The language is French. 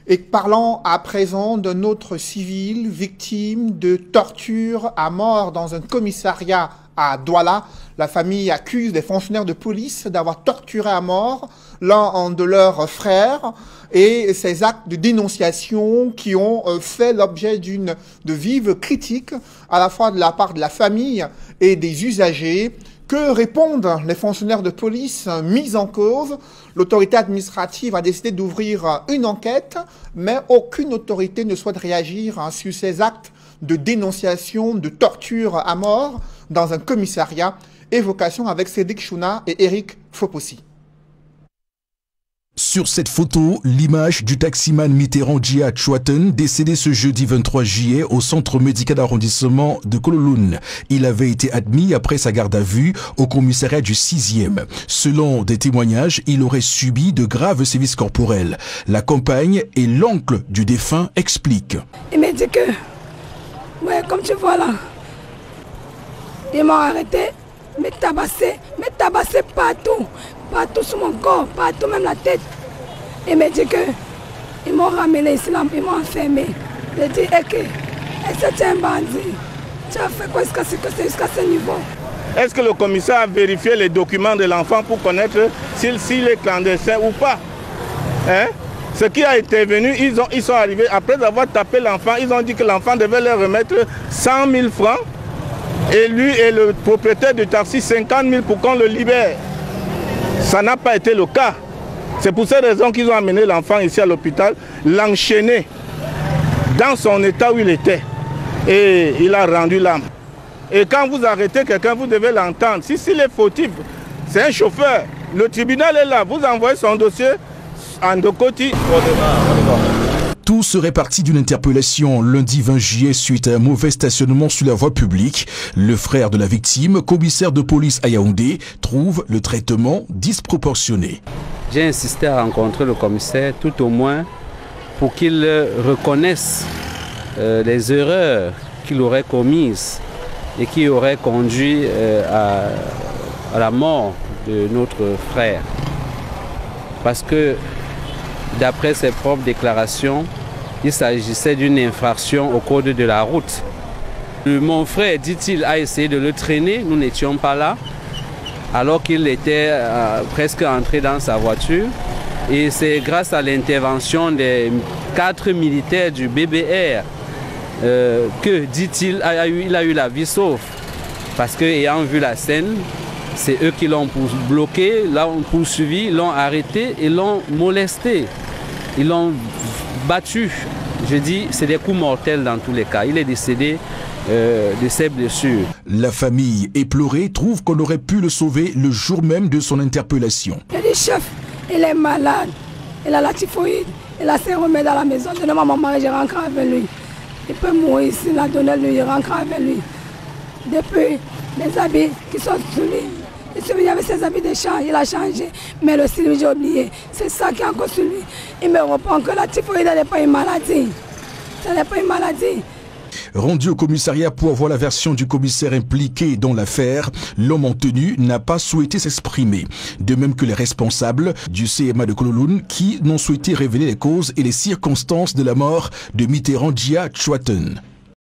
Et parlons à présent d'un autre civil victime de torture à mort dans un commissariat à Douala. La famille accuse des fonctionnaires de police d'avoir torturé à mort l'un de leurs frères et ces actes de dénonciation qui ont fait l'objet de vives critiques à la fois de la part de la famille et des usagers. Que répondent les fonctionnaires de police mis en cause? L'autorité administrative a décidé d'ouvrir une enquête, mais aucune autorité ne souhaite réagir sur ces actes de dénonciation, de torture à mort dans un commissariat. Évocation avec Cédric Chouna et Eric Fopossi. Sur cette photo, l'image du taximan Mitterrand Djia Chouaten, décédé ce jeudi 23 juillet au centre médical d'arrondissement de Kololoun. Il avait été admis après sa garde à vue au commissariat du 6e. Selon des témoignages, il aurait subi de graves sévices corporels. La compagne et l'oncle du défunt expliquent. Il m'a dit que, ouais, comme tu vois là, ils m'ont arrêté, me tabasser partout. Partout sur mon corps, partout, même la tête. Il m'a dit qu'ils m'ont ramené ici, ils m'ont enfermé. J'ai dit, est-ce que tu es un bandit? Tu as fait quoi jusqu'à ce niveau? Est-ce que le commissaire a vérifié les documents de l'enfant pour connaître s'il est clandestin ou pas? Hein? Ce qui a intervenu, ils sont arrivés, après avoir tapé l'enfant, ils ont dit que l'enfant devait leur remettre 100 000 francs et lui et le propriétaire du taxi 50 000 pour qu'on le libère. Ça n'a pas été le cas. C'est pour ces raisons qu'ils ont amené l'enfant ici à l'hôpital, l'enchaîner dans son état où il était. Et il a rendu l'âme. Et quand vous arrêtez quelqu'un, vous devez l'entendre. Si s'il est fautif, c'est un chauffeur. Le tribunal est là. Vous envoyez son dossier en Dokoti. Tout serait parti d'une interpellation lundi 20 juillet suite à un mauvais stationnement sur la voie publique. Le frère de la victime, commissaire de police à Yaoundé, trouve le traitement disproportionné. J'ai insisté à rencontrer le commissaire, tout au moins pour qu'il reconnaisse les erreurs qu'il aurait commises et qui auraient conduit à la mort de notre frère. Parce que d'après ses propres déclarations, il s'agissait d'une infraction au code de la route. Mon frère, dit-il, a essayé de le traîner, nous n'étions pas là, alors qu'il était presque entré dans sa voiture. Et c'est grâce à l'intervention des 4 militaires du BBR que, dit-il, il a eu la vie sauve. Parce qu'ayant vu la scène, c'est eux qui l'ont bloqué, l'ont poursuivi, l'ont arrêté et l'ont molesté. Ils l'ont battu. Je dis, c'est des coups mortels dans tous les cas. Il est décédé de ses blessures. La famille éplorée trouve qu'on aurait pu le sauver le jour même de son interpellation. Il a dit, chef, il est malade. Il a la typhoïde. Il a ses remèdes à la maison. Donnez-moi mon mari, je rentre avec lui. Il peut mourir ici, il a donné lui, il rentre avec lui. Depuis, les habits qui sont sous lui. Il y avait ses habits de champ, il a changé, mais le style, j'ai oublié. C'est ça qui est encore sur lui. Il me reprend que la typhoïde n'est pas une maladie. Ce n'est pas une maladie. Rendu au commissariat pour avoir la version du commissaire impliqué dans l'affaire, l'homme en tenue n'a pas souhaité s'exprimer. De même que les responsables du CMA de Kololoun qui n'ont souhaité révéler les causes et les circonstances de la mort de Mitterrand Djia Chouaten.